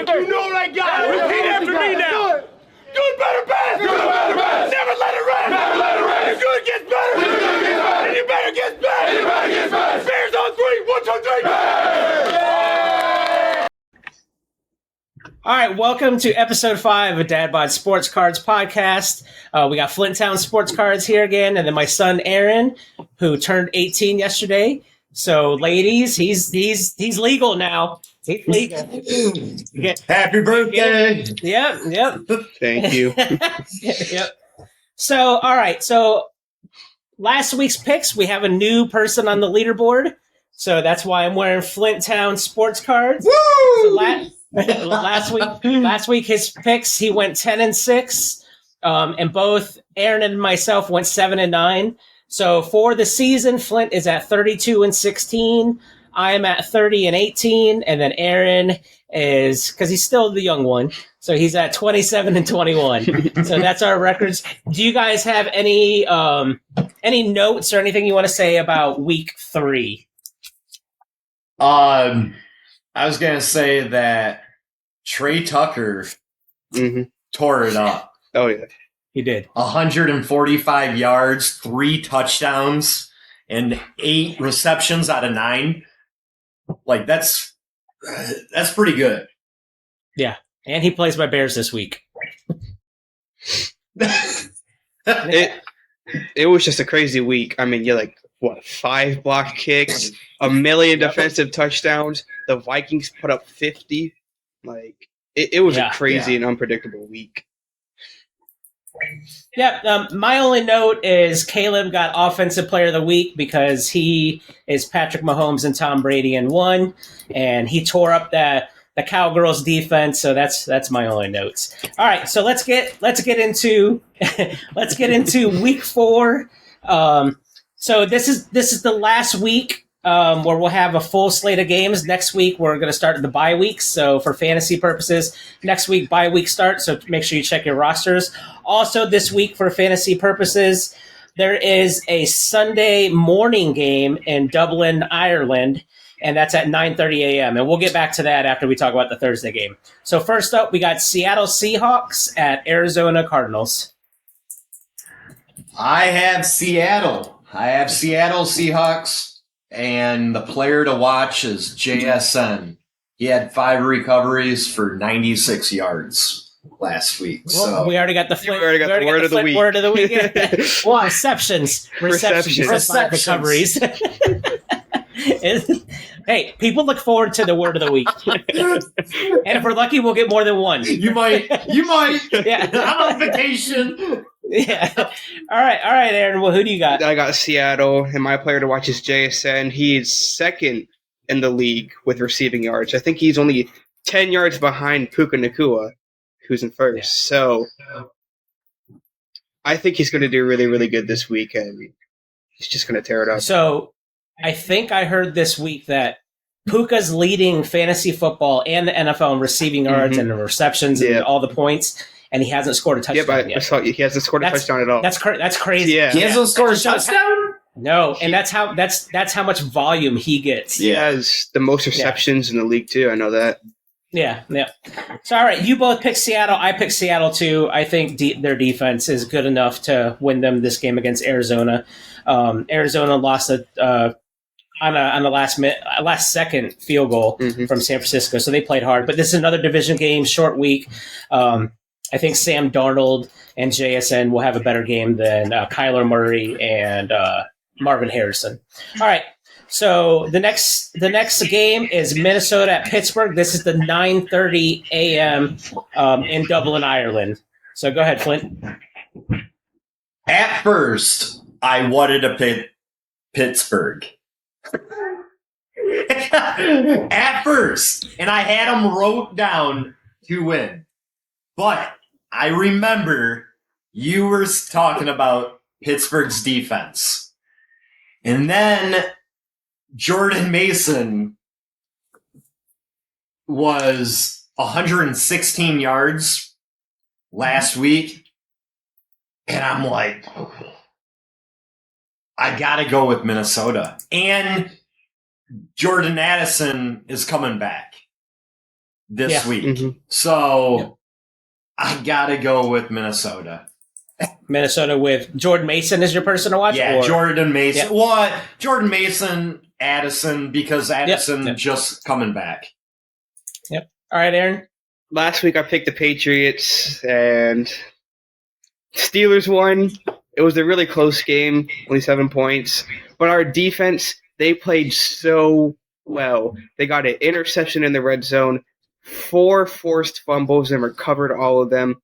You know what I got. Repeat after me now. Good, better, best. Good, better, best. Never let it rest. Never let it rest. Good gets better. Good gets better. And you better get better. And you better get better. Bears on three. 1, 2, 3. Bears. All right, welcome to episode 5 of DadBodSportsCards podcast. We got Flinttown Sportscards here again, and then my son Aaron, who turned 18 yesterday. So, ladies, he's legal now. He's legal. Happy birthday! Yep. Thank you. Yep. So, all right. So, last week's picks, we have a new person on the leaderboard. So that's why I'm wearing Flinttown Sportscards. Woo! So last week his picks, he went 10-6, and both Aaron and myself went 7-9. So for the season, Flint is at 32-16. I am at 30-18, and then Aaron is, because he's still the young one, so he's at 27-21. So that's our records. Do you guys have any notes or anything you want to say about week 3? I was gonna say that Trey Tucker tore it up. Oh yeah, He did. 145 yards, 3 touchdowns, and 8 receptions out of 9. Like that's pretty good. Yeah, and he plays my Bears this week. it was just a crazy week. I mean, you're like, what, 5 blocked kicks, 1 million defensive touchdowns. The Vikings put up 50. Like it was a crazy and unpredictable week. Yeah, my only note is Caleb got Offensive Player of the Week because he is Patrick Mahomes and Tom Brady in one, and he tore up the Cowgirls defense. So that's my only notes. All right, so let's get into week 4. So this is the last week where we'll have a full slate of games. Next week we're going to start the bye weeks. So for fantasy purposes, next week bye week starts. So make sure you check your rosters. Also this week for fantasy purposes, there is a Sunday morning game in Dublin, Ireland, and that's at 9:30 a.m. And we'll get back to that after we talk about the Thursday game. So first up, we got Seattle Seahawks at Arizona Cardinals. I have Seattle Seahawks, and the player to watch is JSN. He had 5 recoveries for 96 yards last week. Well, so we already got the word of the week. Word of the week. Well, receptions. Recoveries. Hey, people look forward to the word of the week. And if we're lucky, we'll get more than one. You might. Yeah. I'm on vacation. Yeah. All right, Aaron. Well, who do you got? I got Seattle, and my player to watch is JSN. He is second in the league with receiving yards. I think he's only 10 yards behind Puka Nacua, who's in first. Yeah. So I think he's going to do really, really good this week, and he's just going to tear it up. So I think I heard this week that Puka's leading fantasy football and the NFL in receiving yards and the receptions and all the points, and he hasn't scored a touchdown yet. I saw he hasn't scored a touchdown at all. That's crazy. Yeah. He hasn't scored a touchdown? No, and that's how much volume he gets. He has the most receptions in the league too. I know that. Yeah. So, all right, you both picked Seattle. I picked Seattle, too. I think their defense is good enough to win them this game against Arizona. Arizona lost on a last second field goal from San Francisco, so they played hard. But this is another division game, short week. I think Sam Darnold and JSN will have a better game than Kyler Murray and Marvin Harrison. All right. So the next game is Minnesota at Pittsburgh. This is the 9:30 a.m. In Dublin, Ireland. So go ahead, Flint. At first, I wanted to pick Pittsburgh. At first, and I had them wrote down to win. But I remember you were talking about Pittsburgh's defense. And then Jordan Mason was 116 yards last week. And I'm like, I got to go with Minnesota. And Jordan Addison is coming back. this week. Mhm. So I got to go with Minnesota. Minnesota with Jordan Mason as your person to watch? Yeah, or? Jordan Mason. Yep. What? Jordan Mason, Addison, because Addison Yep. just coming back. Yep. All right, Aaron. Last week I picked the Patriots and Steelers won. It was a really close game, only 7 points. But our defense, they played so well. They got an interception in the red zone, 4 forced fumbles and recovered all of them.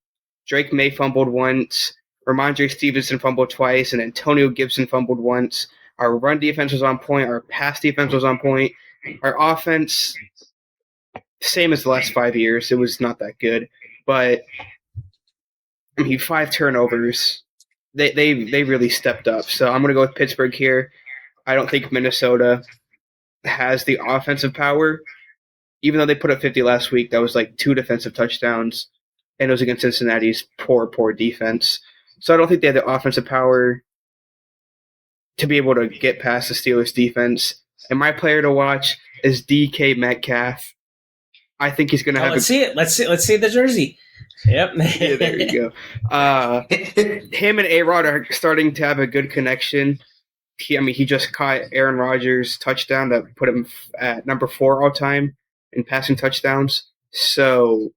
Drake May fumbled once, Ramondre Stevenson fumbled twice, and Antonio Gibson fumbled once. Our run defense was on point. Our pass defense was on point. Our offense, same as the last 5 years. It was not that good. But, 5 turnovers. They really stepped up. So I'm going to go with Pittsburgh here. I don't think Minnesota has the offensive power. Even though they put up 50 last week, that was like 2 defensive touchdowns. And it was against Cincinnati's poor defense. So I don't think they have the offensive power to be able to get past the Steelers' defense. And my player to watch is DK Metcalf. I think he's going to have. Let's see it. Let's see the jersey. Yep. Yeah, there you go. Him and A-Rod are starting to have a good connection. He just caught Aaron Rodgers' touchdown that put him at number 4 all time in passing touchdowns. So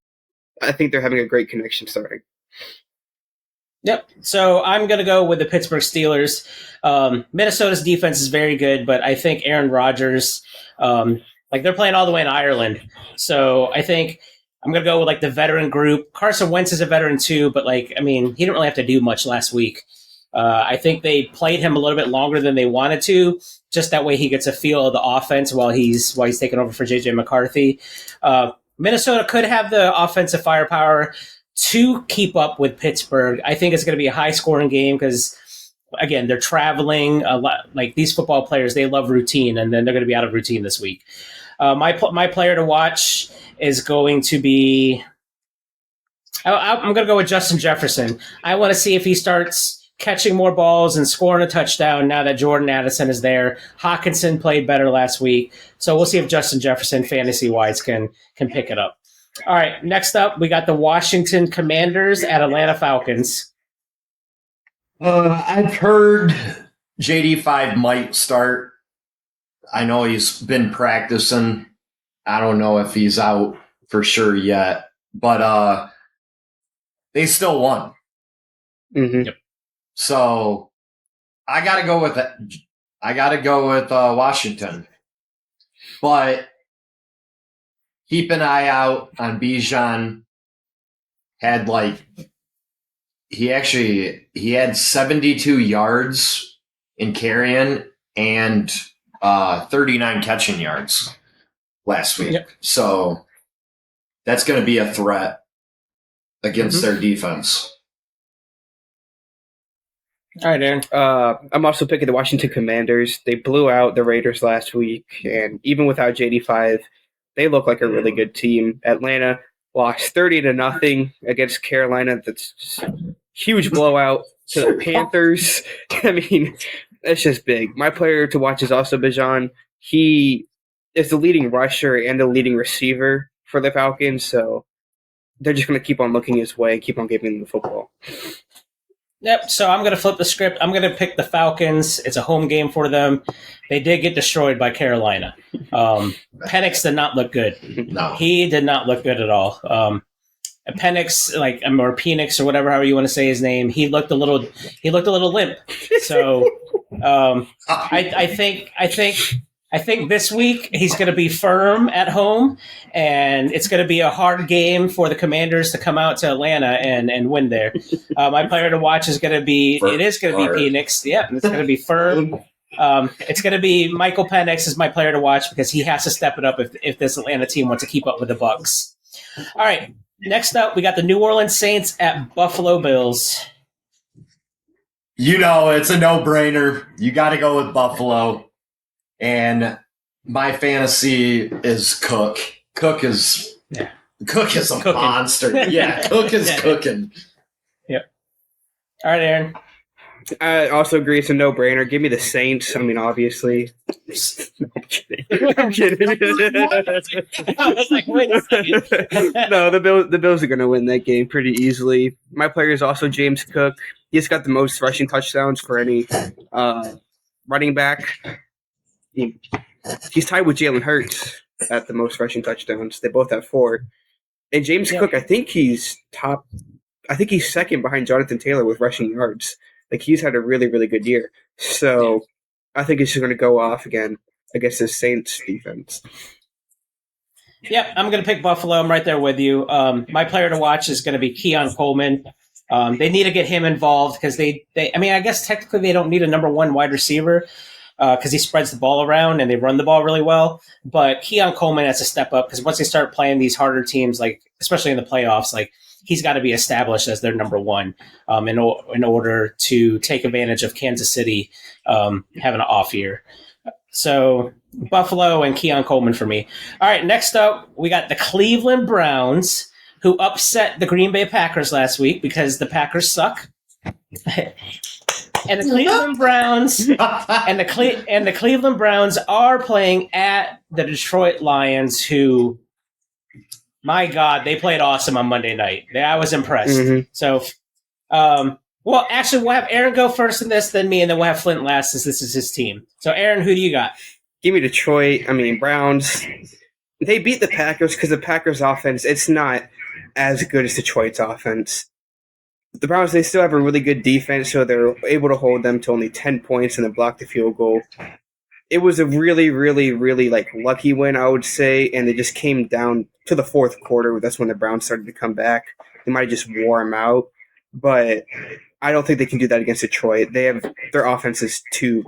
I think they're having a great connection starting. Yep. So I'm going to go with the Pittsburgh Steelers. Minnesota's defense is very good, but I think Aaron Rodgers, they're playing all the way in Ireland. So I think I'm going to go with the veteran group. Carson Wentz is a veteran too, but he didn't really have to do much last week. I think they played him a little bit longer than they wanted to, just that way he gets a feel of the offense while he's taking over for JJ McCarthy. Minnesota could have the offensive firepower to keep up with Pittsburgh. I think it's going to be a high-scoring game because, again, they're traveling a lot. These football players, they love routine, and then they're going to be out of routine this week. My player to watch is going to be I'm going to go with Justin Jefferson. I want to see if he starts catching more balls and scoring a touchdown now that Jordan Addison is there. Hawkinson played better last week. So we'll see if Justin Jefferson, fantasy-wise, can pick it up. All right, next up, we got the Washington Commanders at Atlanta Falcons. I've heard JD5 might start. I know he's been practicing. I don't know if he's out for sure yet, but they still won. Mm-hmm. Yep. So I got to go with it. I got to go with Washington, but keep an eye out on Bijan. He had 72 yards in carrying and 39 catching yards last week. Yep. So that's going to be a threat against their defense. All right, Aaron. I'm also picking the Washington Commanders. They blew out the Raiders last week, and even without JD5, they look like a really good team. Atlanta lost 30-0 against Carolina. That's just a huge blowout to the Panthers. That's just big. My player to watch is also Bijan. He is the leading rusher and the leading receiver for the Falcons, so they're just going to keep on looking his way, keep on giving him the football. Yep, so I'm going to flip the script. I'm going to pick the Falcons. It's a home game for them. They did get destroyed by Carolina. Penix did not look good. No. He did not look good at all. Penix, or Penix, or whatever, however you want to say his name, he looked a little limp. So I think this week he's going to be firm at home, and it's going to be a hard game for the Commanders to come out to Atlanta and win there. My player to watch is going to be Penix. Yeah, it's going to be firm. It's going to be Michael Penix is my player to watch because he has to step it up if this Atlanta team wants to keep up with the Bucs. All right, next up we got the New Orleans Saints at Buffalo Bills. It's a no-brainer. You got to go with Buffalo. And my fantasy is Cook. Cook is a monster. Yeah, Cook is cooking. Yep. All right, Aaron. I also agree it's a no-brainer. Give me the Saints. I mean, obviously. No, I'm kidding. I'm kidding. I was like, wait a second. No, the Bills are going to win that game pretty easily. My player is also James Cook. He's got the most rushing touchdowns for any running back. He's tied with Jalen Hurts at the most rushing touchdowns. They both have 4. And James Cook, I think he's second behind Jonathan Taylor with rushing yards. Like, he's had a really, really good year. So I think he's just going to go off again against the Saints defense. Yep, I'm going to pick Buffalo. I'm right there with you. My player to watch is going to be Keon Coleman. They need to get him involved because I guess technically they don't need a number 1 wide receiver because he spreads the ball around and they run the ball really well. But Keon Coleman has to step up because once they start playing these harder teams, like especially in the playoffs, like he's got to be established as their number 1 in order to take advantage of Kansas City having an off year. So Buffalo and Keon Coleman for me. All right, next up, we got the Cleveland Browns, who upset the Green Bay Packers last week because the Packers suck. And the Cleveland Browns and the Cleveland Browns are playing at the Detroit Lions, who, my God, they played awesome on Monday night. I was impressed. Mm-hmm. So, well, actually, we'll have Aaron go first in this, then me, and then we'll have Flint last since this is his team. So, Aaron, who do you got? Give me Detroit. Browns. They beat the Packers because the Packers' offense, it's not as good as Detroit's offense. The Browns, they still have a really good defense, so they're able to hold them to only 10 points and then block the field goal. It was a really, really, really lucky win, I would say, and they just came down to the fourth quarter. That's when the Browns started to come back. They might have just wore them out, but I don't think they can do that against Detroit. Their offense is too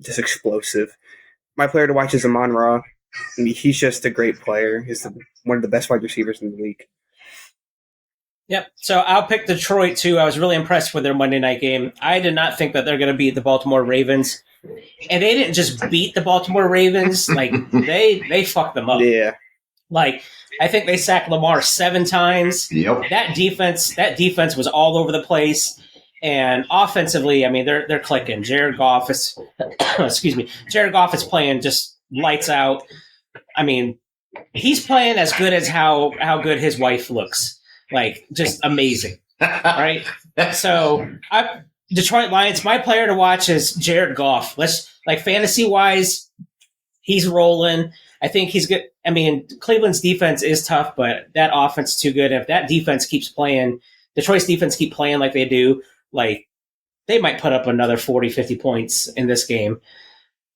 just explosive. My player to watch is Amon-Ra. He's just a great player. He's one of the best wide receivers in the league. Yep. So I'll pick Detroit, too. I was really impressed with their Monday night game. I did not think that they're going to beat the Baltimore Ravens. And they didn't just beat the Baltimore Ravens. They fucked them up. Yeah. I think they sacked Lamar 7 times. Yep. That defense was all over the place. And offensively, they're clicking. Jared Goff is playing just lights out. He's playing as good as how good his wife looks. Just amazing, right? So, Detroit Lions, my player to watch is Jared Goff. Fantasy-wise, he's rolling. I think he's good. Cleveland's defense is tough, but that offense is too good. If that defense keeps playing, Detroit's defense keep playing like they do, they might put up another 40, 50 points in this game.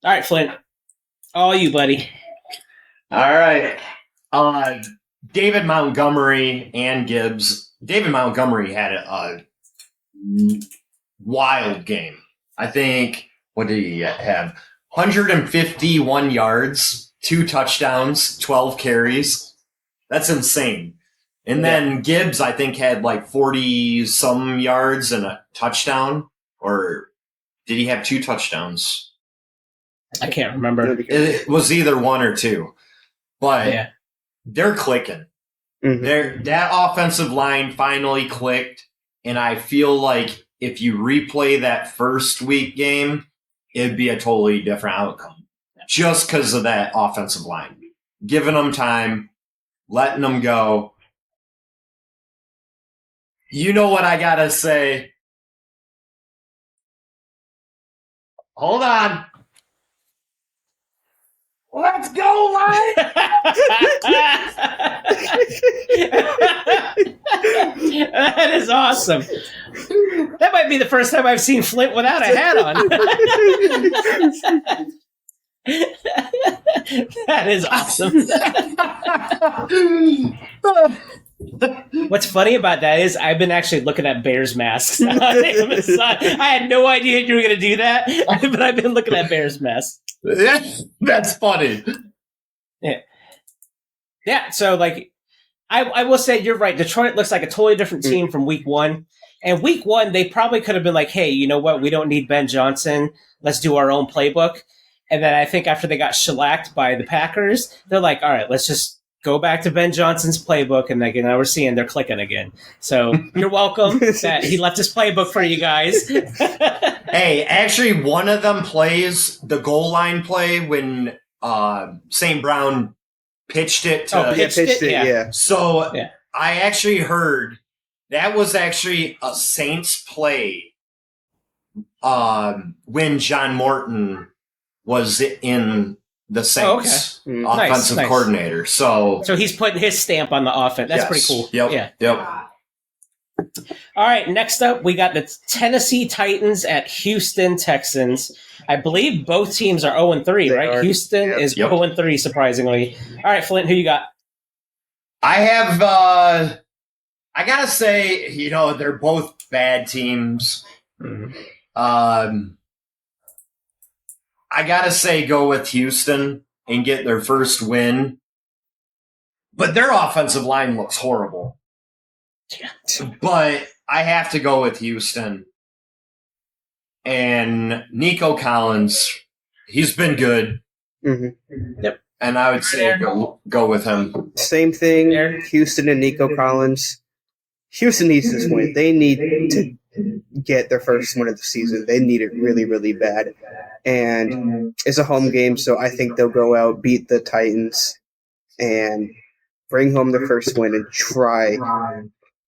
All right, Flint. All you, buddy. All right. David Montgomery and Gibbs. David Montgomery had a wild game. I think, what did he have? 151 yards, 2 touchdowns, 12 carries. That's insane. And then Gibbs, I think, had 40-some yards and a touchdown. Or did he have 2 touchdowns? I can't remember. It was either 1 or 2. But they're clicking. Mm-hmm. That offensive line finally clicked, and I feel like if you replay that first week game, it'd be a totally different outcome. Just because of that offensive line. Giving them time, letting them go. You know what I gotta say. Hold on. Let's go, Lions! That is awesome. That might be the first time I've seen Flint without a hat on. That is awesome. What's funny about that is I've been actually looking at Bears masks on Amazon. I had no idea you were going to do that, but I've been looking at Bears masks. That's funny. Yeah. So, I will say you're right. Detroit looks like a totally different team from week 1. And week 1, they probably could have been like, hey, you know what? We don't need Ben Johnson. Let's do our own playbook. And then I think after they got shellacked by the Packers, they're like, all right, let's just go back to Ben Johnson's playbook, and like, now we're seeing they're clicking again. So you're welcome that he left his playbook for you guys. Hey, actually, one of them plays the goal line play when St. Brown pitched it to. Pitched it, yeah. So I actually heard that was actually a Saints play when John Morton was in the Saints offensive coordinator. So he's putting his stamp on the offense. That's pretty cool. Yep. All right, next up, we got the Tennessee Titans at Houston Texans. I believe both teams are 0-3, right? Houston is 0-3, surprisingly. All right, Flint, who you got? I have, I got to say, they're both bad teams. Mm-hmm. I got to say go with Houston and get their first win. But their offensive line looks horrible. Yeah. But I have to go with Houston. And Nico Collins, he's been good. Mm-hmm. Yep. And I would say go with him. Same thing, Houston and Nico Collins. Houston needs this win. They need to get their first win of the season. They need it really, really bad. And it's a home game, so I think they'll go out, beat the Titans, and bring home their first win and try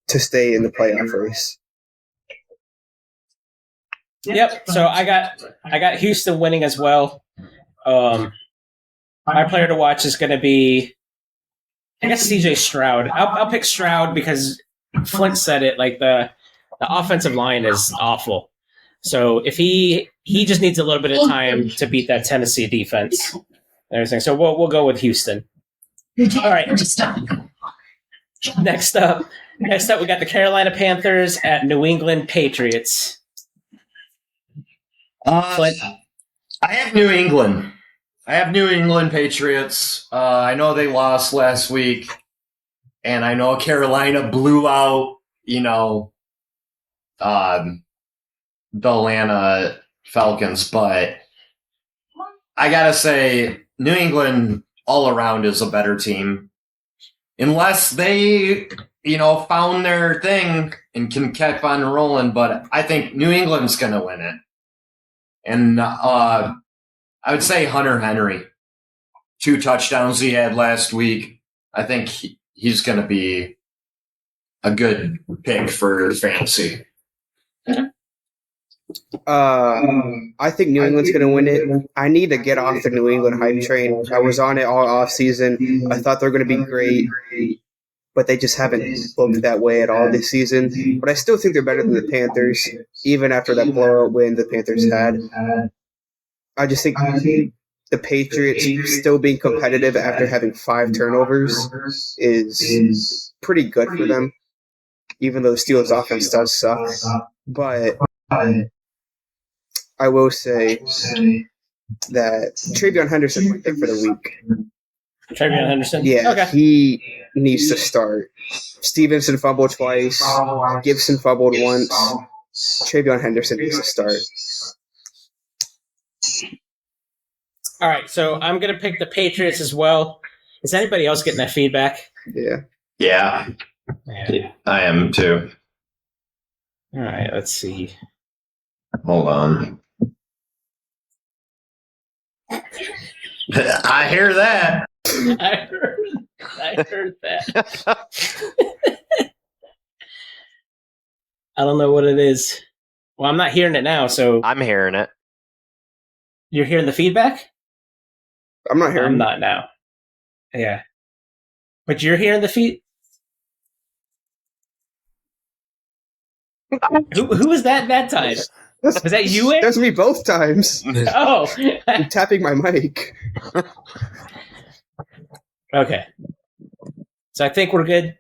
to stay in the playoff race. Yep. So I got Houston winning as well. My player to watch is going to be, I guess, CJ Stroud. I'll pick Stroud because Flint said it. Like the offensive line is awful. So if he just needs a little bit of time to beat that Tennessee defense and everything. So we'll go with Houston. All right. Next up, we got the Carolina Panthers at New England Patriots. Flint? I have New England. I have New England Patriots. I know they lost last week, and I know Carolina blew out, the Atlanta Falcons, but I gotta say, New England all around is a better team. Unless they, found their thing and can keep on rolling, but I think New England's gonna win it. And I would say Hunter Henry, 2 touchdowns he had last week. I think he's going to be a good pick for fantasy. I think New England's going to win it. I need to get off the New England hype train. I was on it all off season. I thought they were going to be great, but they just haven't looked that way at all this season. But I still think they're better than the Panthers, even after that blowout win the Panthers had. I just think the Patriots still being competitive after having 5 turnovers is pretty good for them, even though the Steelers' offense does suck. But I will say that Travion Henderson might pick for the week. Travion Henderson? Yeah, okay. He needs to start. Stevenson fumbled twice. Gibson fumbled once. Travion Henderson needs to start. All right, so I'm going to pick the Patriots as well. Is anybody else getting that feedback? Yeah. I am too. All right, let's see. Hold on. I hear that. I heard that. I don't know what it is. Well, I'm not hearing it now, so... I'm hearing it. You're hearing the feedback? I'm not hearing I'm not now. Yeah. But you're hearing the feed... Who was that time? Was that you, Eric? That's me both times. Oh. I'm tapping my mic. Okay. So I think we're good.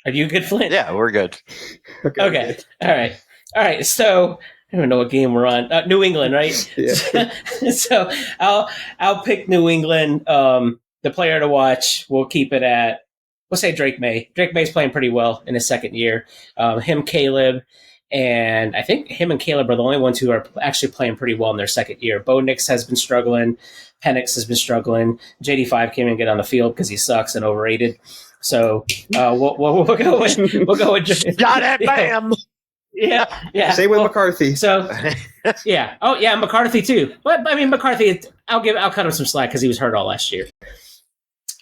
Are you good, Flint? Yeah, we're good. Okay. All right. So I don't even know what game we're on. New England, right? Yeah. So I'll pick New England. The player to watch, we'll keep it at, we'll say Drake May. Drake May's playing pretty well in his second year. Him, Caleb, And I think him and Caleb are the only ones who are actually playing pretty well in their second year. Bo Nix has been struggling. Penix has been struggling. JD5 came and get on the field because he sucks and overrated. So we'll go with Got it, bam. Yeah. Same with McCarthy. So yeah. Oh yeah, McCarthy too. But I mean McCarthy, I'll cut him some slack because he was hurt all last year.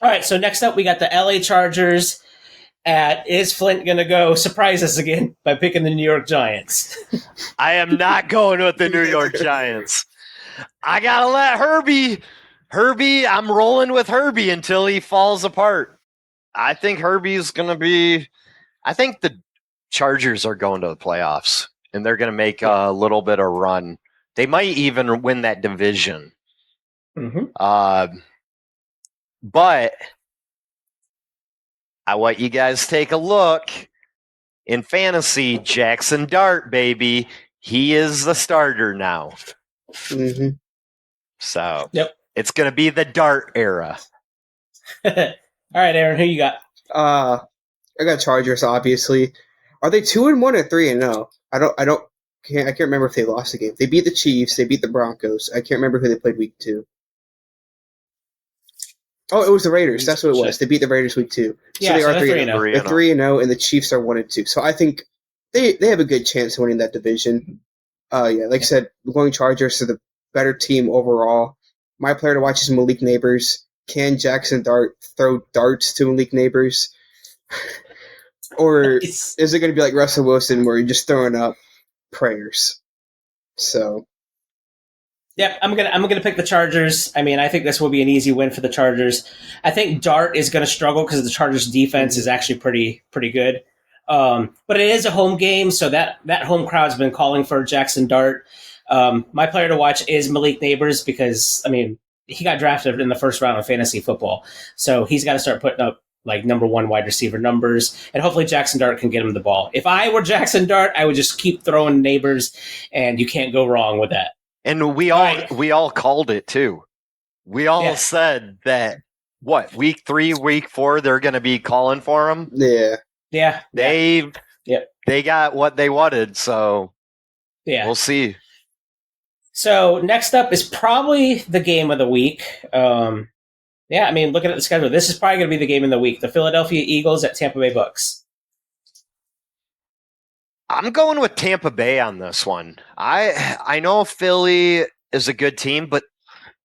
All right. So next up, we got the LA Chargers. Is Flint going to go surprise us again by picking the New York Giants? I am not going with the New York Giants. I got to let Herbie, I'm rolling with Herbie until he falls apart. I think Herbie's going to be – I think the Chargers are going to the playoffs, and they're going to make a little bit of run. They might even win that division. Mm-hmm. But – I want you guys to take a look. In fantasy, Jackson Dart, baby. He is the starter now. Mm-hmm. So It's going to be the Dart era. All right, Aaron, who you got? I got Chargers, obviously. Are they 2-1 or 3-0? I can't remember if they lost the game. They beat the Chiefs. They beat the Broncos. I can't remember who they played week 2. Oh, it was the Raiders. That's what it was. They beat the Raiders week 2. So they are 3-0. They're 3-0, and the Chiefs are 1-2. So I think they have a good chance of winning that division. Like I said, we're going Chargers are the better team overall. My player to watch is Malik Neighbors. Can Jackson Dart throw darts to Malik Neighbors? Or is it going to be like Russell Wilson where you're just throwing up prayers? So... Yep, I'm gonna pick the Chargers. I mean, I think this will be an easy win for the Chargers. I think Dart is going to struggle because the Chargers' defense is actually pretty good. But it is a home game, so that home crowd's been calling for Jackson Dart. My player to watch is Malik Neighbors because, I mean, he got drafted in the first round of fantasy football, so he's got to start putting up like number 1 wide receiver numbers, and hopefully Jackson Dart can get him the ball. If I were Jackson Dart, I would just keep throwing Neighbors, and you can't go wrong with that. And we all called it too. We all said that week 3, week 4 they're going to be calling for him. Yeah. They got what they wanted, so we'll see. So next up is probably the game of the week. I mean, looking at the schedule, this is probably going to be the game of the week. The Philadelphia Eagles at Tampa Bay Bucks. I'm going with Tampa Bay on this one. I know Philly is a good team, but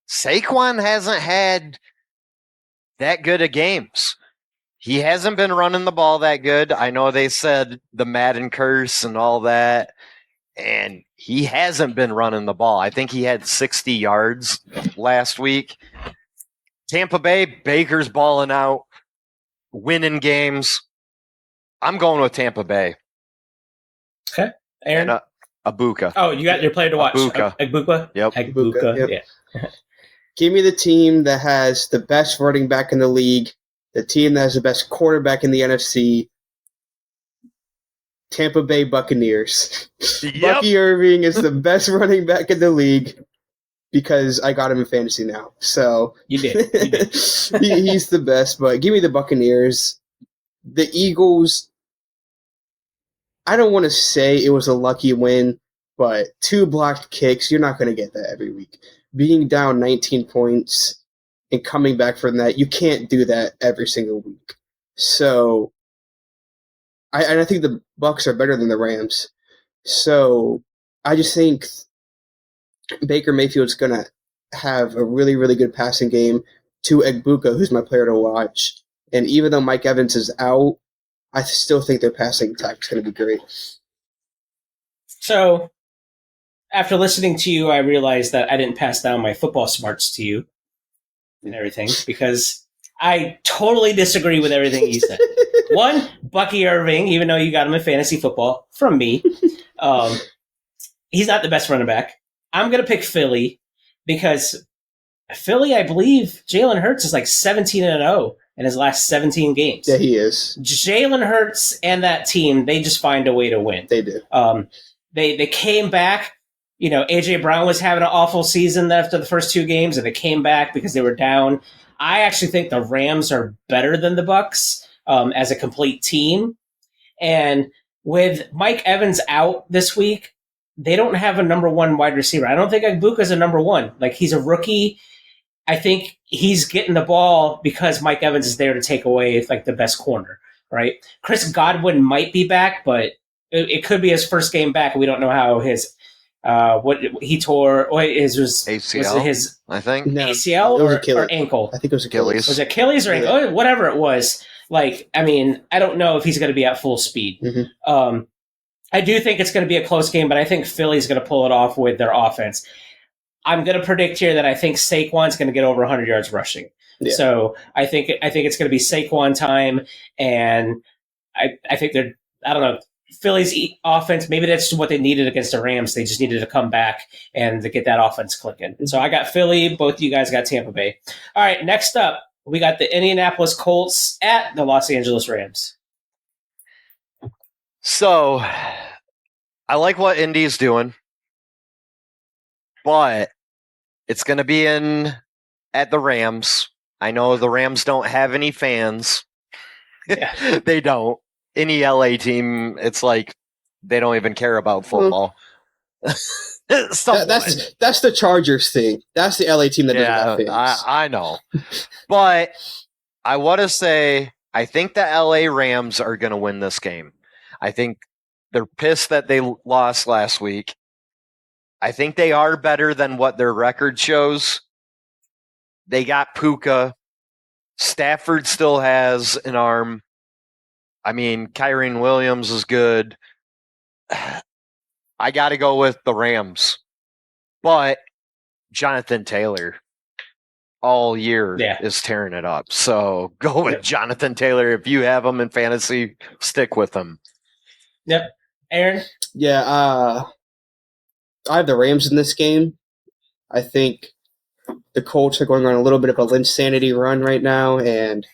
Saquon hasn't had that good of games. He hasn't been running the ball that good. I know they said the Madden curse and all that, and he hasn't been running the ball. I think he had 60 yards last week. Tampa Bay, Baker's balling out, winning games. I'm going with Tampa Bay. Okay. Aaron? And Abuka. Oh, you got your player to watch. Abuka. Yep. Abuka. Yep. Yeah. Give me the team that has the best running back in the league, the team that has the best quarterback in the NFC, Tampa Bay Buccaneers. Yep. Bucky Irving is the best running back in the league because I got him in fantasy now. So You did. he's the best, but give me the Buccaneers. The Eagles, I don't want to say it was a lucky win, but 2 blocked kicks, you're not going to get that every week. Being down 19 points and coming back from that, you can't do that every single week. So, I think the Bucs are better than the Rams. So, I just think Baker Mayfield's going to have a really, really good passing game to Egbuka, who's my player to watch. And even though Mike Evans is out, I still think their passing attack is going to be great. So, after listening to you, I realized that I didn't pass down my football smarts to you and everything because I totally disagree with everything you said. One, Bucky Irving, even though you got him in fantasy football from me, he's not the best running back. I'm going to pick Philly because Philly, I believe, Jalen Hurts is like 17-0 in his last 17 games. Yeah, he is. Jalen Hurts and that team, they just find a way to win. They do. They came back. You know, A.J. Brown was having an awful season after the first 2 games, and they came back because they were down. I actually think the Rams are better than the Bucs as a complete team. And with Mike Evans out this week, they don't have a number one wide receiver. I don't think Agbuka's a number one. Like, he's a rookie. I think he's getting the ball because Mike Evans is there to take away like the best corner, right? Chris Godwin might be back, but it could be his first game back. We don't know how his what he tore. Or his was ACL. Was it his I think ACL or ankle? I think it was Achilles. Was it Achilles or ankle? Oh, whatever it was. Like, I mean, I don't know if he's going to be at full speed. Mm-hmm. I do think it's going to be a close game, but I think Philly's going to pull it off with their offense. I'm going to predict here that I think Saquon's going to get over 100 yards rushing. Yeah. So I think it's going to be Saquon time, and I think they're, I don't know, Philly's offense, maybe that's what they needed against the Rams. They just needed to come back and to get that offense clicking. So I got Philly. Both of you guys got Tampa Bay. All right, next up, we got the Indianapolis Colts at the Los Angeles Rams. So I like what Indy's doing, but it's going to be at the Rams. I know the Rams don't have any fans. Yeah. They don't. Any LA team, it's like they don't even care about football. That's the Chargers thing. That's the LA team that doesn't have fans. I know. But I want to say I think the LA Rams are going to win this game. I think they're pissed that they lost last week. I think they are better than what their record shows. They got Puka. Stafford still has an arm. I mean, Kyren Williams is good. I got to go with the Rams. But Jonathan Taylor all year is tearing it up. So go with Jonathan Taylor. If you have him in fantasy, stick with him. Yep. Aaron? Yeah, I have the Rams in this game. I think the Colts are going on a little bit of a Linsanity run right now, and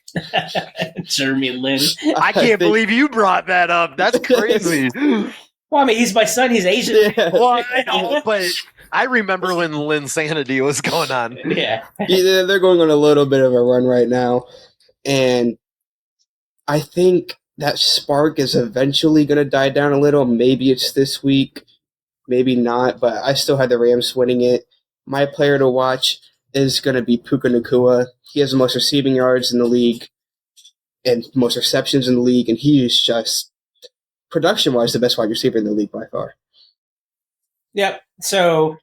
Jeremy Lin. I can't believe you brought that up. That's crazy. Well, I mean, he's my son. He's Asian. Yeah. Well, I know, but I remember when Linsanity was going on. Yeah. They're going on a little bit of a run right now, and I think that spark is eventually going to die down a little. Maybe it's this week, maybe not, but I still have the Rams winning it. My player to watch is going to be Puka Nacua. He has the most receiving yards in the league and most receptions in the league, and he is just, production-wise, the best wide receiver in the league by far. Yep. So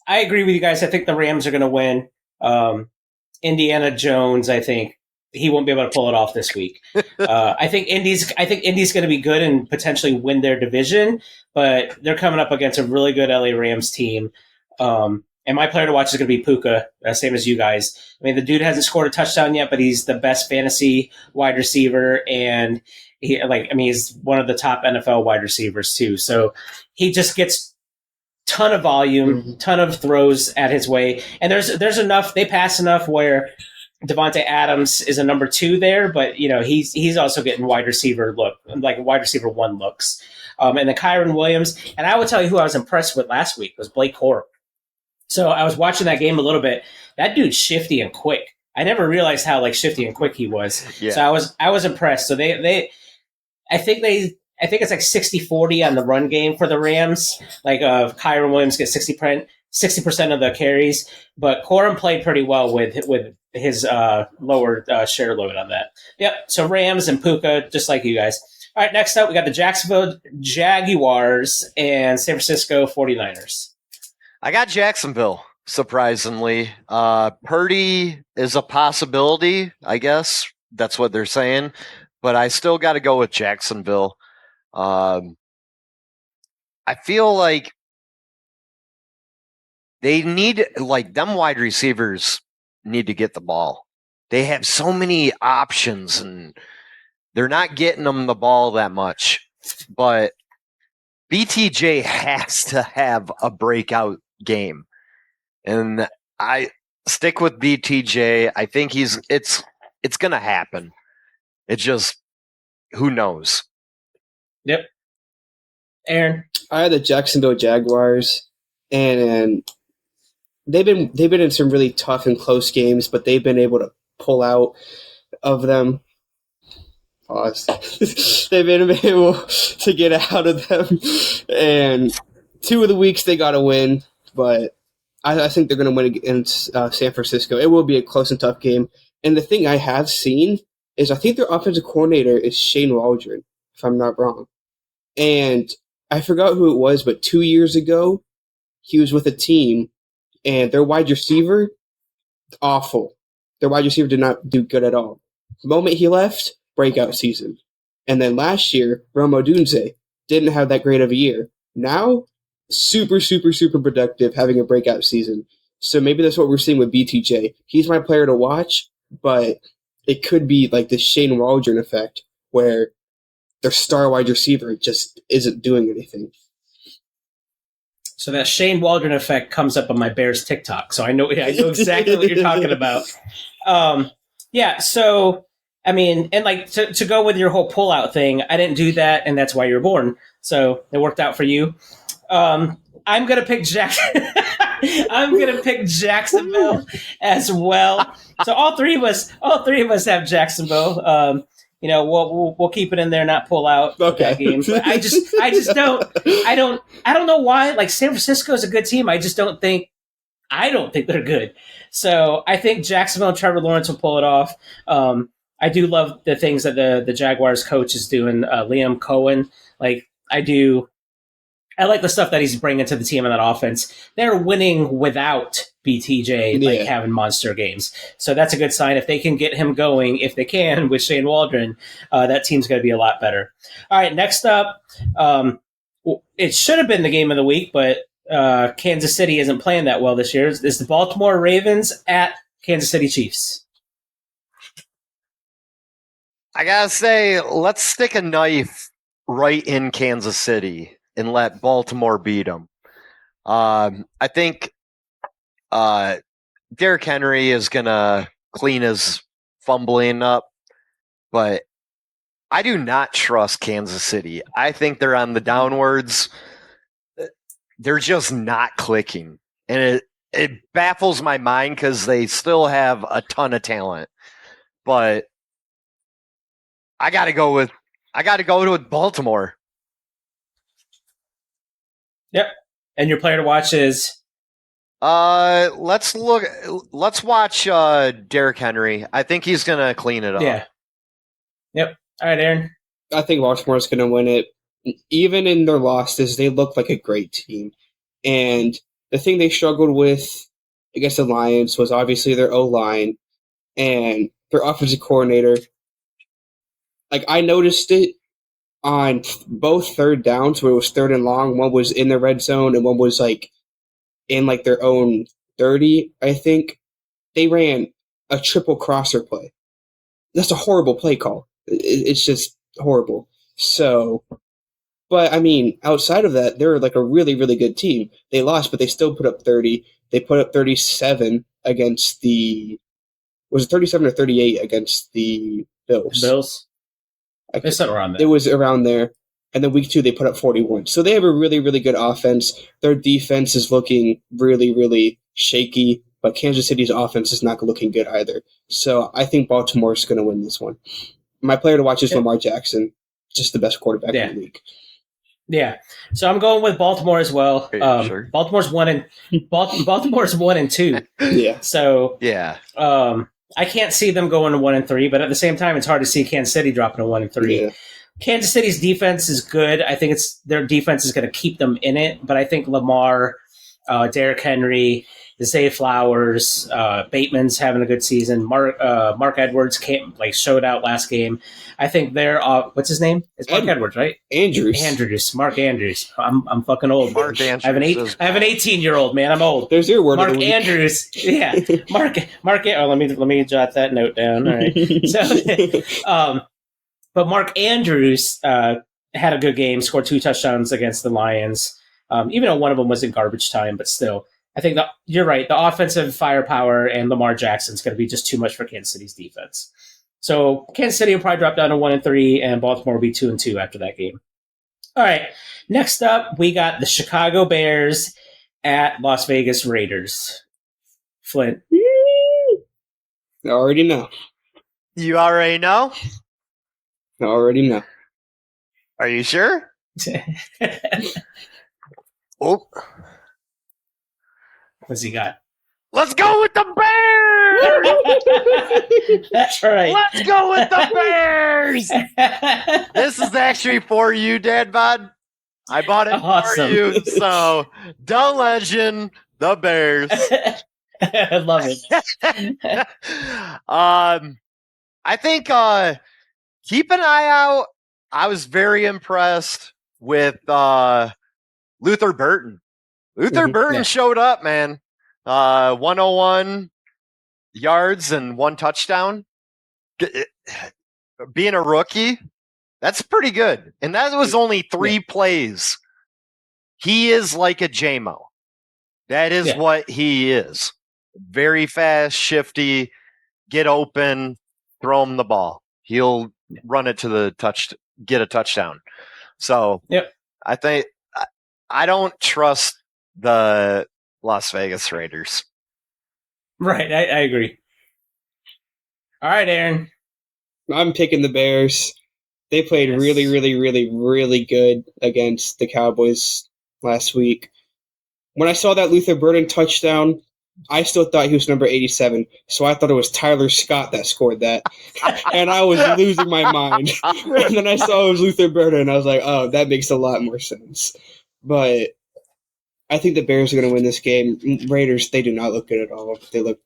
I agree with you guys. I think the Rams are going to win. Indiana Jones, I think he won't be able to pull it off this week. I think Indy's going to be good and potentially win their division, but they're coming up against a really good LA Rams team. And my player to watch is going to be Puka, same as you guys. I mean, the dude hasn't scored a touchdown yet, but he's the best fantasy wide receiver, and he's one of the top NFL wide receivers too. So he just gets ton of volume, ton of throws at his way, and there's enough. They pass enough where Devontae Adams is a number 2 there, but you know he's also getting wide receiver wide receiver 1 looks. And then Kyren Williams, and I will tell you who I was impressed with last week was Blake Corum. So I was watching that game a little bit. That dude's shifty and quick. I never realized how shifty and quick he was. Yeah. So I was impressed. So I think it's like 60-40 on the run game for the Rams. Kyren Williams gets 60% of the carries, but Corum played pretty well with his lower share load on that. Yep. So Rams and Puka, just like you guys. All right. Next up, we got the Jacksonville Jaguars and San Francisco 49ers. I got Jacksonville, surprisingly. Purdy is a possibility, I guess. That's what they're saying. But I still got to go with Jacksonville. I feel like they need, them wide receivers need to get the ball. They have so many options, and they're not getting them the ball that much. But BTJ has to have a breakout game, and I stick with BTJ. I think it's gonna happen. It just, who knows? Yep. Aaron? I had the Jacksonville Jaguars, and they've been in some really tough and close games, but they've been able to pull out of them. Pause. They've been able to get out of them, and 2 of the weeks they got to win, but I think they're going to win against San Francisco. It will be a close and tough game. And the thing I have seen is I think their offensive coordinator is Shane Waldron, if I'm not wrong. And I forgot who it was, but 2 years ago, he was with a team, and their wide receiver, awful. Their wide receiver did not do good at all. The moment he left, breakout season. And then last year, Rome Odunze didn't have that great of a year. Now, super, super, super productive, having a breakout season. So maybe that's what we're seeing with BTJ. He's my player to watch, but it could be like the Shane Waldron effect, where their star wide receiver just isn't doing anything. So that Shane Waldron effect comes up on my Bears TikTok, so I know exactly what you're talking about. Yeah, so I mean, and like to go with your whole pullout thing, I didn't do that, and that's why you're born. So it worked out for you. I'm gonna pick I'm gonna pick Jacksonville as well. So all three of us have Jacksonville. We'll keep it in there, not pull out that game. But I don't know why. Like San Francisco is a good team. I don't think they're good. So I think Jacksonville and Trevor Lawrence will pull it off. I do love the things that the Jaguars coach is doing. Liam Cohen, I like the stuff that he's bringing to the team in that offense. They're winning without BTJ having monster games. So that's a good sign. If they can get him going, if they can, with Shane Waldron, that team's going to be a lot better. All right, next up, it should have been the game of the week, but Kansas City isn't playing that well this year. It's the Baltimore Ravens at Kansas City Chiefs. I got to say, let's stick a knife right in Kansas City and let Baltimore beat them. I think Derrick Henry is going to clean his fumbling up, but I do not trust Kansas City. I think they're on the downwards. They're just not clicking. And it baffles my mind because they still have a ton of talent. But I got to go with Baltimore. Yep. And your player to watch is? Let's watch Derrick Henry. I think he's gonna clean it up. Yeah. Yep. All right, Aaron. I think Baltimore's gonna win it. Even in their losses, they look like a great team. And the thing they struggled with against the Lions was obviously their O-line and their offensive coordinator. Like, I noticed it on both third downs where it was third and long. One was in the red zone and one was in their own 30, I think. They ran a triple crosser play. That's a horrible play call. It's just horrible. So, but I mean, outside of that, they're like a really, really good team. They lost, but they still put up 30. They put up 37 against was it 37 or 38 against the Bills? It's something around there. It was around there. And then week 2, they put up 41. So they have a really, really good offense. Their defense is looking really, really shaky, but Kansas City's offense is not looking good either. So I think Baltimore's going to win this one. My player to watch is Lamar Jackson, just the best quarterback in the league. Yeah. So I'm going with Baltimore as well. Sure. Baltimore's 1-2. Yeah. So yeah. I can't see them going to 1-3, but at the same time, it's hard to see Kansas City dropping to 1-3. Yeah. Kansas City's defense is good. I think their defense is going to keep them in it, but I think Lamar, Derrick Henry, Zay Flowers, Bateman's having a good season. Mark Edwards showed out last game. I think they're what's his name? It's Mark Edwards, right? Mark Andrews. I'm fucking old. Mark Andrews. I have an 18-year-old, man. I'm old. There's your word. Mark Andrews. Yeah. Mark. Oh, let me jot that note down. All right. So, but Mark Andrews had a good game. Scored 2 touchdowns against the Lions. Even though one of them was in garbage time, but still. I think you're right. The offensive firepower and Lamar Jackson's going to be just too much for Kansas City's defense. So Kansas City will probably drop down to 1-3, and Baltimore will be 2-2 after that game. All right. Next up, we got the Chicago Bears at Las Vegas Raiders. Flint. I already know. You already know? I already know. Are you sure? Oh, What's he got? let's go with the Bears! That's right. Let's go with the Bears! This is actually for you, Dad Bod. I bought it Awesome. for you. So, the legend, the Bears. I love it. I think keep an eye out. I was very impressed with Luther Burton. Luther Burton showed up, man. 101 yards and 1 touchdown. Being a rookie, that's pretty good. And that was only 3 plays. He is like a JMO. That is what he is. Very fast, shifty, get open, throw him the ball. He'll run it to the get a touchdown. So I think I don't trust the Las Vegas Raiders. Right, I agree. All right, Aaron. I'm picking the Bears. They played really, really, really, really good against the Cowboys last week. When I saw that Luther Burden touchdown, I still thought he was number 87, so I thought it was Tyler Scott that scored that. And I was losing my mind. And then I saw it was Luther Burden, and I was like, oh, that makes a lot more sense. But I think the Bears are going to win this game. Raiders, they do not look good at all. They look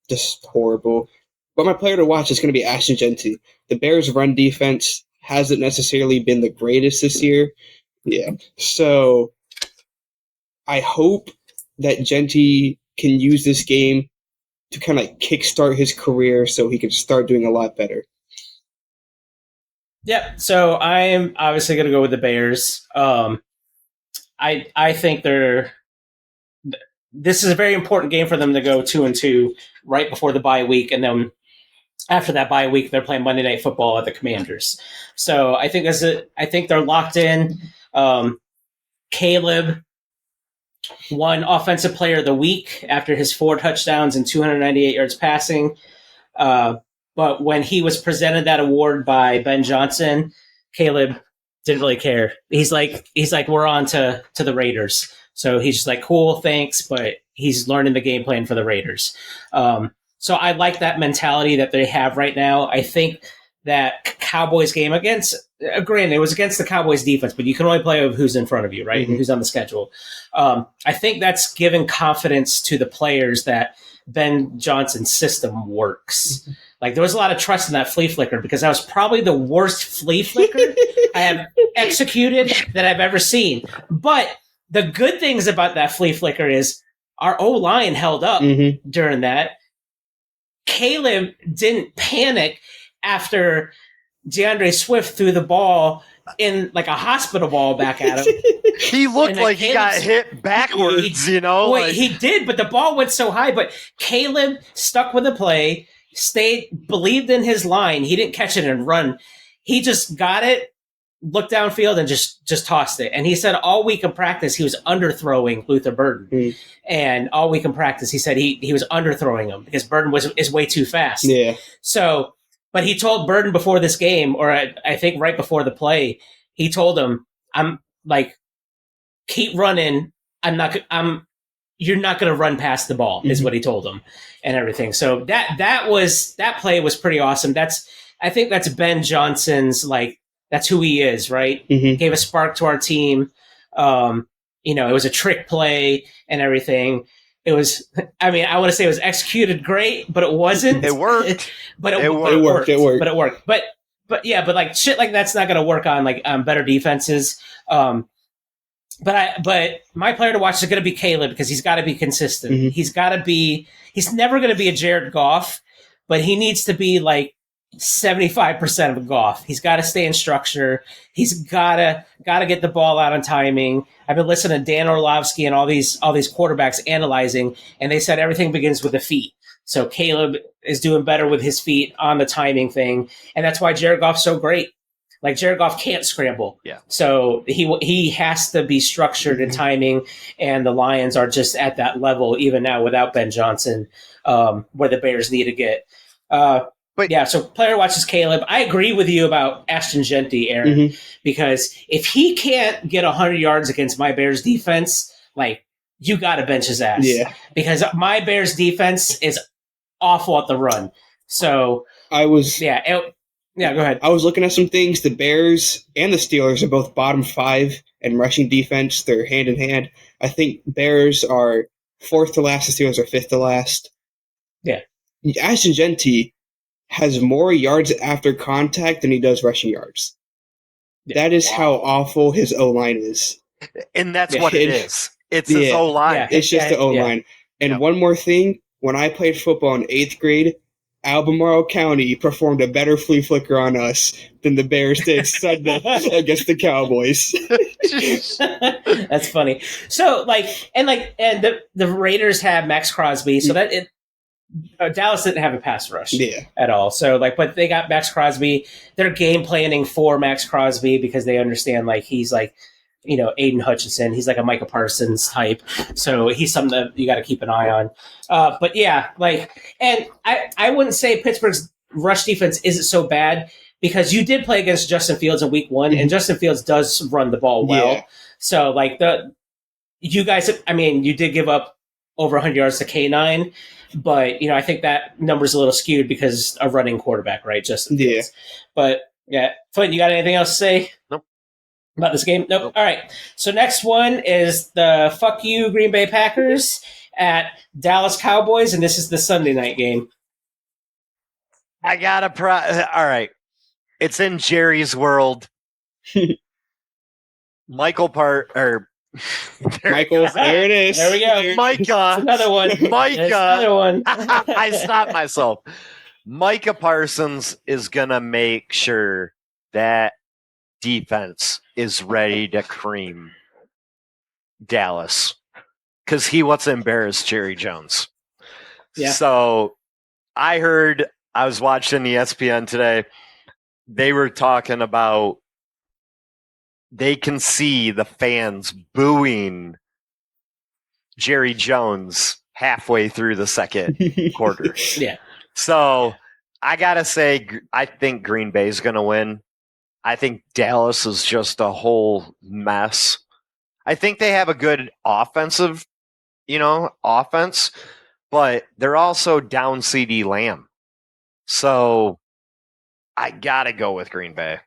just horrible. But my player to watch is going to be Ashton Genty. The Bears' run defense hasn't necessarily been the greatest this year. Yeah. So I hope that Genty can use this game to kind of kickstart his career so he can start doing a lot better. Yep. So I am obviously going to go with the Bears. I think this is a very important game for them to go 2-2 right before the bye week, and then after that bye week, they're playing Monday Night Football at the Commanders. So I think they're locked in. Caleb won Offensive Player of the Week after his 4 touchdowns and 298 yards passing. But when he was presented that award by Ben Johnson, Caleb didn't really care. He's like, we're on to the Raiders. So he's just like, cool, thanks, but he's learning the game plan for the Raiders. So I like that mentality that they have right now. I think that Cowboys game granted, it was against the Cowboys defense, but you can only play with who's in front of you, right? And who's on the schedule. I think that's given confidence to the players that Ben Johnson's system works. Like, there was a lot of trust in that flea flicker because that was probably the worst flea flicker I have executed that I've ever seen. But the good things about that flea flicker is our O-line held up during that. Caleb didn't panic after DeAndre Swift threw the ball in like a hospital ball back at him. He looked like he got hit backwards, He did, but the ball went so high. But Caleb stuck with the play, believed in his line. He didn't catch it and run. He just got it, looked downfield, and just tossed it. And he said all week in practice he was underthrowing Luther Burden. And all week in practice he said he was underthrowing him because Burden is way too fast. Yeah. So, but he told Burden before this game, or I think right before the play, he told him, "I'm like, keep running. You're not going to run past the ball," is what he told him, and everything. So that play was pretty awesome. I think that's Ben Johnson's, like, that's who he is, right? Gave a spark to our team. It was a trick play and everything. It was, I want to say it was executed great, but it wasn't. It worked. But it worked. But like shit like that's not going to work on like better defenses. But my player to watch is going to be Caleb because he's got to be consistent. He's never going to be a Jared Goff, but he needs to be like 75% of a Goff. He's got to stay in structure. He's got to get the ball out on timing. I've been listening to Dan Orlovsky and all these quarterbacks analyzing, and they said everything begins with the feet. So Caleb is doing better with his feet on the timing thing, and that's why Jared Goff's so great. Like, Jared Goff can't scramble. Yeah. So he has to be structured in timing, and the Lions are just at that level even now without Ben Johnson, where the Bears need to get. So player watches Caleb. I agree with you about Ashton Genty, Aaron, because if he can't get 100 yards against my Bears defense, like, you got to bench his ass. Yeah. Because my Bears defense is awful at the run. So I was go ahead. I was looking at some things. The Bears and the Steelers are both bottom 5 in rushing defense. They're hand in hand. I think Bears are 4th to last. The Steelers are 5th to last. Yeah. Ashton Genty has more yards after contact than he does rushing yards. Yeah. That is how awful his O-line is. And that's what it is. It's his O-line. Yeah, it's just the O-line. And one more thing, when I played football in 8th grade, Albemarle County performed a better flea flicker on us than the Bears did Sunday against the Cowboys. That's funny. So, the Raiders have Max Crosby, so that Dallas didn't have a pass rush at all. So, but they got Max Crosby. They're game planning for Max Crosby because they understand, he's Aiden Hutchinson. He's like a Micah Parsons type. So he's something that you got to keep an eye on. And I wouldn't say Pittsburgh's rush defense isn't so bad because you did play against Justin Fields in week 1, and Justin Fields does run the ball well. Yeah. So, you guys, you did give up over 100 yards to K9, but, I think that number's a little skewed because a running quarterback, right? Justin Fields. But, Flint, you got anything else to say? Nope. About this game? Nope. All right. So next one is the fuck you Green Bay Packers at Dallas Cowboys, and this is the Sunday night game. I got all right. It's in Jerry's world. Michael, there it is. There we go. Micah. Another one. Another one. I stopped myself. Micah Parsons is going to make sure that defense is ready to cream Dallas because he wants to embarrass Jerry Jones. Yeah. So I was watching ESPN today. They were talking about they can see the fans booing Jerry Jones halfway through the second quarter. Yeah. So I got to say, I think Green Bay is going to win. I think Dallas is just a whole mess. I think they have a good offense, but they're also down CeeDee Lamb. So I got to go with Green Bay.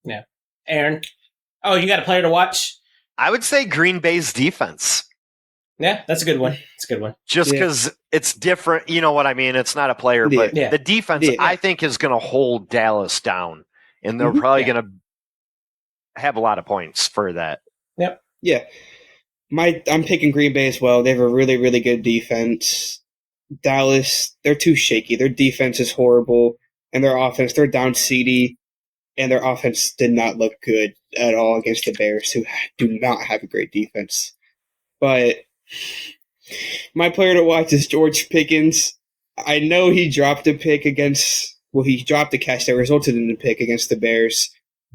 Yeah. Aaron? Oh, you got a player to watch? I would say Green Bay's defense. Yeah, that's a good one. It's a good one. Just because it's different. You know what I mean? It's not a player, but the defense, I think, is going to hold Dallas down. And they're probably going to have a lot of points for that. Yep. Yeah. I'm picking Green Bay as well. They have a really, really good defense. Dallas, they're too shaky. Their defense is horrible. And their offense, they're down CeeDee. And their offense did not look good at all against the Bears, who do not have a great defense. But my player to watch is George Pickens. I know he dropped a pick he dropped a catch that resulted in a pick against the Bears.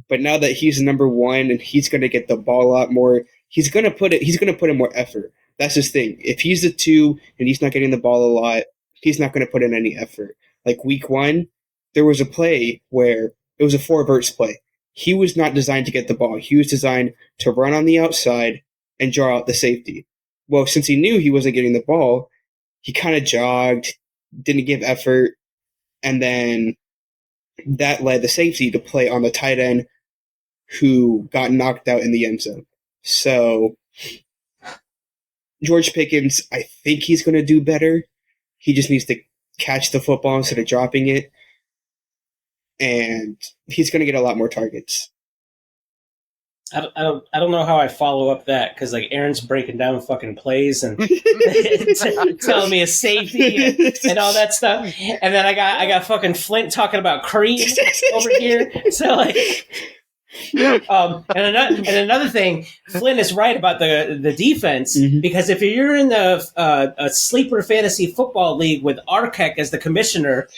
But now that he's number 1 and he's going to get the ball a lot more, he's going to put in more effort. That's his thing. If he's the 2 and he's not getting the ball a lot, he's not going to put in any effort. Like week 1, there was a play where it was a 4-verts play. He was not designed to get the ball. He was designed to run on the outside and draw out the safety. Well, since he knew he wasn't getting the ball, he kind of jogged, didn't give effort, and then that led the safety to play on the tight end who got knocked out in the end zone. So George Pickens, I think he's going to do better. He just needs to catch the football instead of dropping it. And he's going to get a lot more targets. I don't know how I follow up that because Aaron's breaking down fucking plays and telling me a safety and all that stuff, and then I got fucking Flint talking about cream over here. So and another thing, Flint is right about the defense because if you're in a sleeper fantasy football league with Arkek as the commissioner,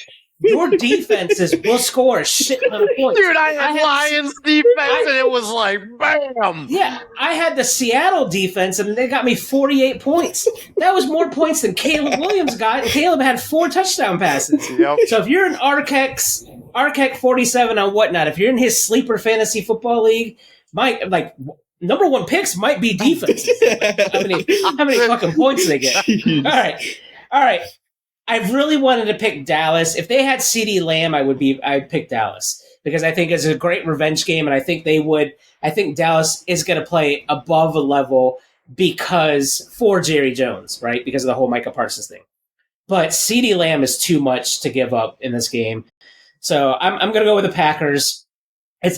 your defenses will score a shit ton of points. Dude, I had Lions defense, and it was like, bam! Yeah, I had the Seattle defense, and they got me 48 points. That was more points than Caleb Williams got, and Caleb had 4 touchdown passes. Yep. So if you're an RKEX 47 on whatnot, if you're in his sleeper fantasy football league, number 1 picks might be defenses. How many fucking points they get? All right. I really wanted to pick Dallas. If they had CeeDee Lamb, I'd pick Dallas because I think it's a great revenge game, and I think Dallas is going to play above a level for Jerry Jones, right? Because of the whole Micah Parsons thing. But CeeDee Lamb is too much to give up in this game. So I'm going to go with the Packers.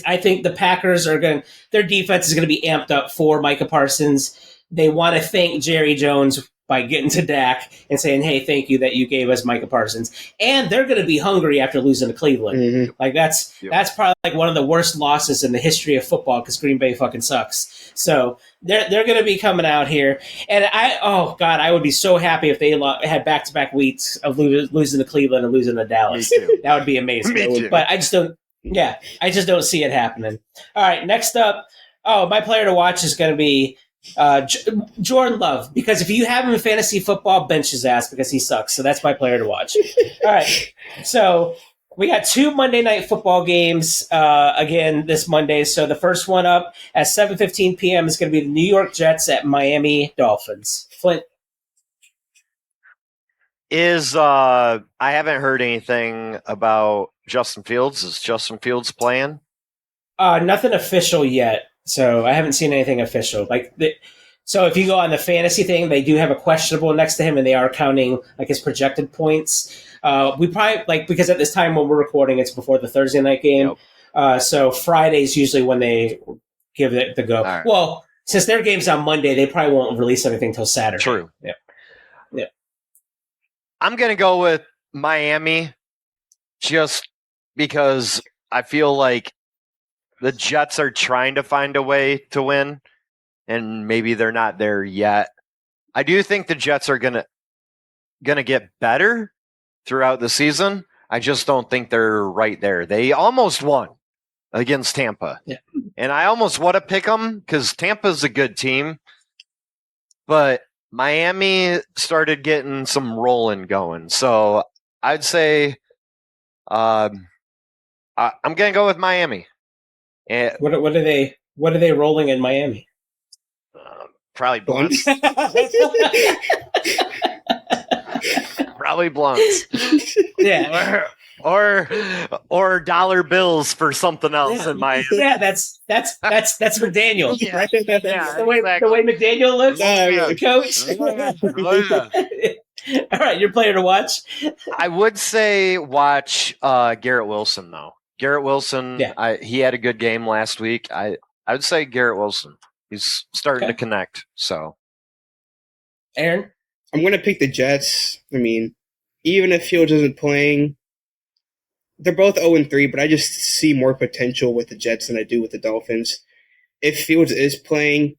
I think the Packers their defense is going to be amped up for Micah Parsons. They want to thank Jerry Jones by getting to Dak and saying, hey, thank you that you gave us Micah Parsons. And they're going to be hungry after losing to Cleveland. Mm-hmm. Like, that's probably like one of the worst losses in the history of football because Green Bay fucking sucks. So they're going to be coming out here. And I would be so happy if they had back-to-back weeks of losing to Cleveland and losing to Dallas. That would be amazing. Me too. But I just don't see it happening. All right, next up, my player to watch is going to be Jordan Love, because if you have him in fantasy football, bench his ass because he sucks. So that's my player to watch. All right. So we got 2 Monday Night Football games again this Monday. So the first one up at 7:15 p.m. is going to be the New York Jets at Miami Dolphins. Flint? I haven't heard anything about Justin Fields. Is Justin Fields playing? Nothing official yet. So I haven't seen anything official. So if you go on the fantasy thing, they do have a questionable next to him, and they are counting like his projected points. We probably because at this time when we're recording, it's before the Thursday night game. Yep. So Friday's usually when they give it the go. Right. Well, since their game's on Monday, they probably won't release anything till Saturday. True. Yeah. I'm gonna go with Miami, just because I feel like the Jets are trying to find a way to win, and maybe they're not there yet. I do think the Jets are gonna get better throughout the season. I just don't think they're right there. They almost won against Tampa, and I almost want to pick them because Tampa's a good team, but Miami started getting some rolling going. So I'd say I'm gonna go with Miami. And what are they rolling in Miami? Probably blunts. Probably blunts. Yeah. Or dollar bills for something else in Miami. Yeah, that's McDaniel. Yeah. Right? Yeah, the way McDaniel looks. Coach. All right, your player to watch. I would say watch Garrett Wilson though. Garrett Wilson, he had a good game last week. I would say Garrett Wilson. He's starting to connect. So, Aaron? I'm going to pick the Jets. I mean, even if Fields isn't playing, they're both 0-3, but I just see more potential with the Jets than I do with the Dolphins. If Fields is playing,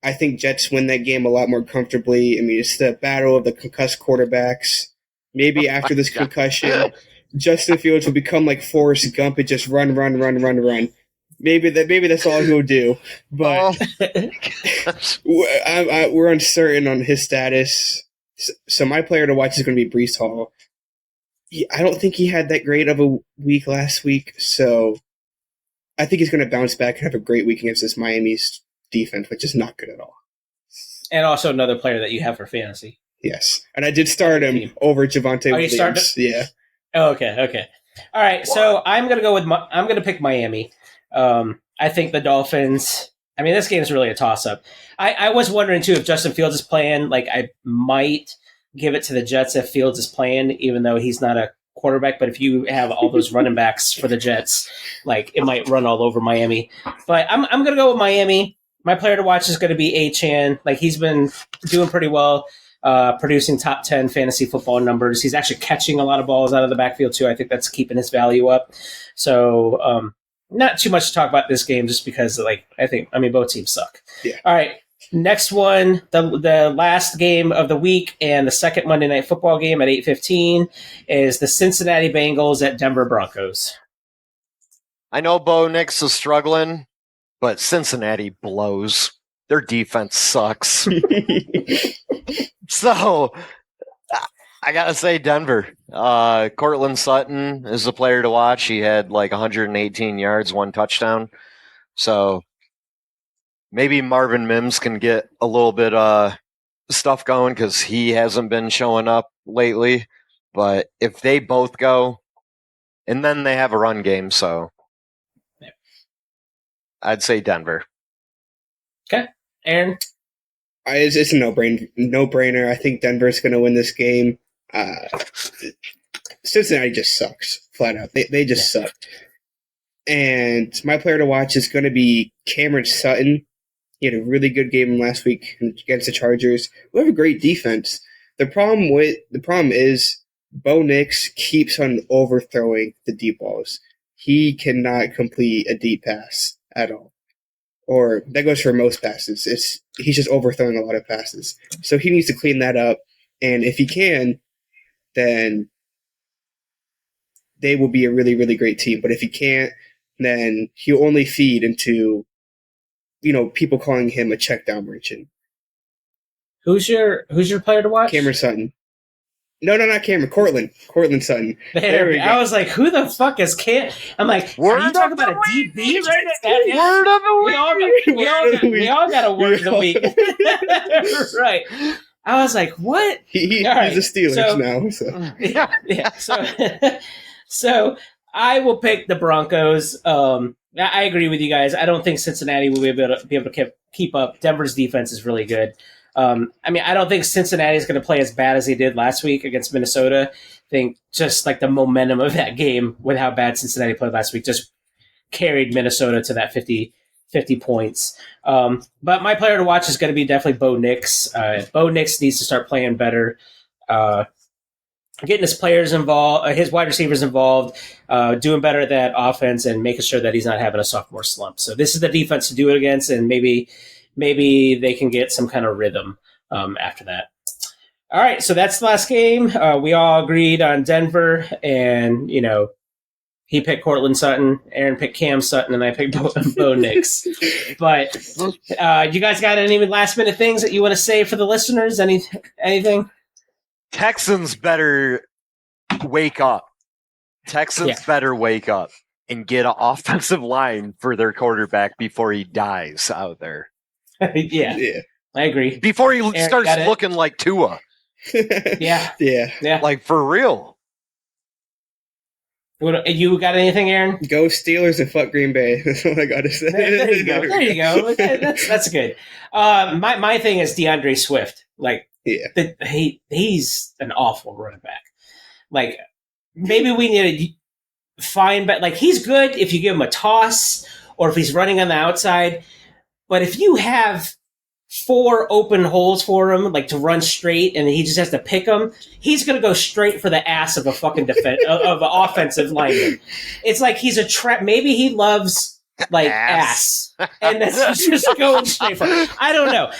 I think Jets win that game a lot more comfortably. I mean, it's the battle of the concussed quarterbacks. Maybe after this concussion, Justin Fields will become like Forrest Gump and just run. Maybe that's all he'll do. But we're uncertain on his status. So my player to watch is going to be Breece Hall. I don't think he had that great of a week last week, so I think he's going to bounce back and have a great week against this Miami's defense, which is not good at all. And also another player that you have for fantasy. Yes, and I did start him over Javonte Williams. You started? Yeah. Oh, okay. All right, so I'm going to go I'm going to pick Miami. I think the Dolphins. I mean, this game is really a toss-up. I was wondering too if Justin Fields is playing. Like, I might give it to the Jets if Fields is playing, even though he's not a quarterback. But if you have all those running backs for the Jets, like, it might run all over Miami. But I'm going to go with Miami. My player to watch is going to be Achane. Like, he's been doing pretty well, producing top 10 fantasy football numbers. He's actually catching a lot of balls out of the backfield too. I think that's keeping his value up. So not too much to talk about this game just because, like, I mean, both teams suck. Yeah. All right. Next one, the last game of the week and the second Monday Night Football game at 8:15 is the Cincinnati Bengals at Denver Broncos. I know Bo Nix is struggling, but Cincinnati blows. Their defense sucks. So I gotta say Denver. Cortland Sutton is the player to watch. He had like 118 yards, 1 touchdown. So maybe Marvin Mims can get a little bit stuff going because he hasn't been showing up lately. But if they both go, and then they have a run game, so I'd say Denver. Okay, Aaron. It's a no-brainer. I think Denver's going to win this game. Cincinnati just sucks, flat out. They just suck. And my player to watch is going to be Cameron Sutton. He had a really good game last week against the Chargers. We have a great defense. The problem is Bo Nix keeps on overthrowing the deep balls. He cannot complete a deep pass at all. Or that goes for most passes. He's just overthrowing a lot of passes. So he needs to clean that up. And if he can, then they will be a really, really great team. But if he can't, then he'll only feed into, people calling him a check down merchant. Who's your player to watch? Cameron Sutton. No, not Cameron. Cortland Sutton. There we go. I was like, who the fuck is Cam? I'm like, are you talking about a DB right now? Word of the week. We all got a word of the week. Right. I was like, what? He's a Steelers now. So. Yeah. So I will pick the Broncos. I agree with you guys. I don't think Cincinnati will be able to keep up. Denver's defense is really good. I don't think Cincinnati is going to play as bad as they did last week against Minnesota. I think just like the momentum of that game with how bad Cincinnati played last week just carried Minnesota to that 50 points. But my player to watch is going to be definitely Bo Nix. Bo Nix needs to start playing better, getting his players involved, his wide receivers involved, doing better at that offense, and making sure that he's not having a sophomore slump. So this is the defense to do it against, and maybe they can get some kind of rhythm after that. All right, so that's the last game. We all agreed on Denver, and, he picked Cortland Sutton, Aaron picked Cam Sutton, and I picked Bo Nix. But you guys got any last-minute things that you want to say for the listeners? Anything? Texans better wake up. Better wake up and get an offensive line for their quarterback before he dies out there. Yeah, I agree. Before he starts looking like Tua. Yeah. Like, for real. You got anything, Aaron? Go Steelers and fuck Green Bay. That's all I got to say. There you go. That's good. My thing is DeAndre Swift. Like, he's an awful running back. Like, maybe we need to find, but like, he's good if you give him a toss or if he's running on the outside. But if you have 4 open holes for him, like to run straight, and he just has to pick them, he's going to go straight for the ass of a fucking of an offensive lineman. It's like he's a trap. Maybe he loves like ass, and that's just going straight for it. I don't know.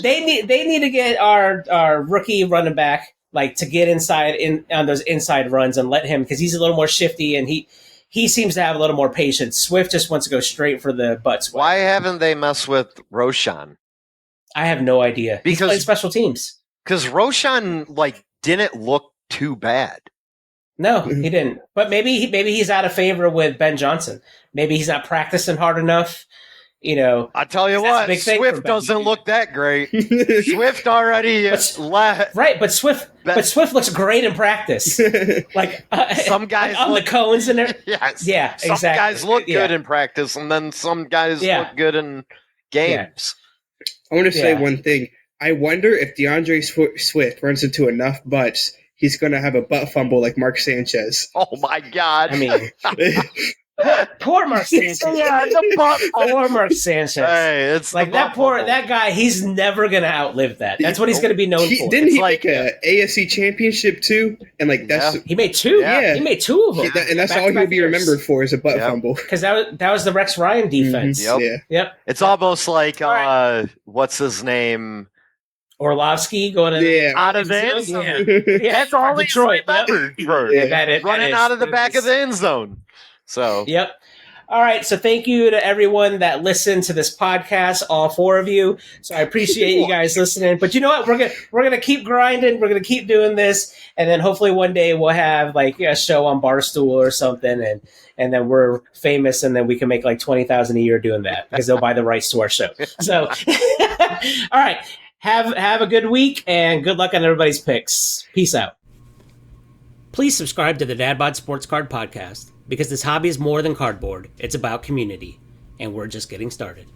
They need to get our rookie running back like to get inside on those inside runs and let him, because he's a little more shifty and he seems to have a little more patience. Swift just wants to go straight for the butt sweat. Why haven't they messed with Roshan? I have no idea. He's playing special teams. Because Roshan didn't look too bad. No, he didn't. But maybe he's out of favor with Ben Johnson. Maybe he's not practicing hard enough. I tell you what, Swift doesn't look that great. Swift already left. Right, but Swift looks great in practice. Like some guys on the cones and there. Yes. Yeah, some exactly. guys look good in practice, and then some guys look good in games. I want to say one thing. I wonder if DeAndre Swift runs into enough butts, he's going to have a butt fumble like Mark Sanchez. Oh, my God. I mean, Poor Mark Sanchez. Yeah, the butt. Poor Mark Sanchez. Hey, it's Like the butt fumble. that guy, he's never gonna outlive that. That's what he's gonna be known for. Didn't he like- make a AFC championship too? And like that's He made two. Yeah. He made two of them. and that's all he'll be remembered for is a butt fumble. Because that was the Rex Ryan defense. Yep. Yeah. Yep. It's almost like right. what's his name? Orlovsky going to Out of the end Yeah. zone. Yeah, That's all he's Detroit. Yep. remembered for. That Running is. out of the back of the end zone. So Yep. All right. So thank you to everyone that listened to this podcast, all four of you. So I appreciate you guys listening. But you know what? We're gonna keep grinding. We're gonna keep doing this, and then hopefully one day we'll have like a show on Barstool or something, and then we're famous, and then we can make like $20,000 a year doing that because they'll buy the rights to our show. So, all right. Have a good week and good luck on everybody's picks. Peace out. Please subscribe to the DadBod Sports Card Podcast because this hobby is more than cardboard. It's about community, and we're just getting started.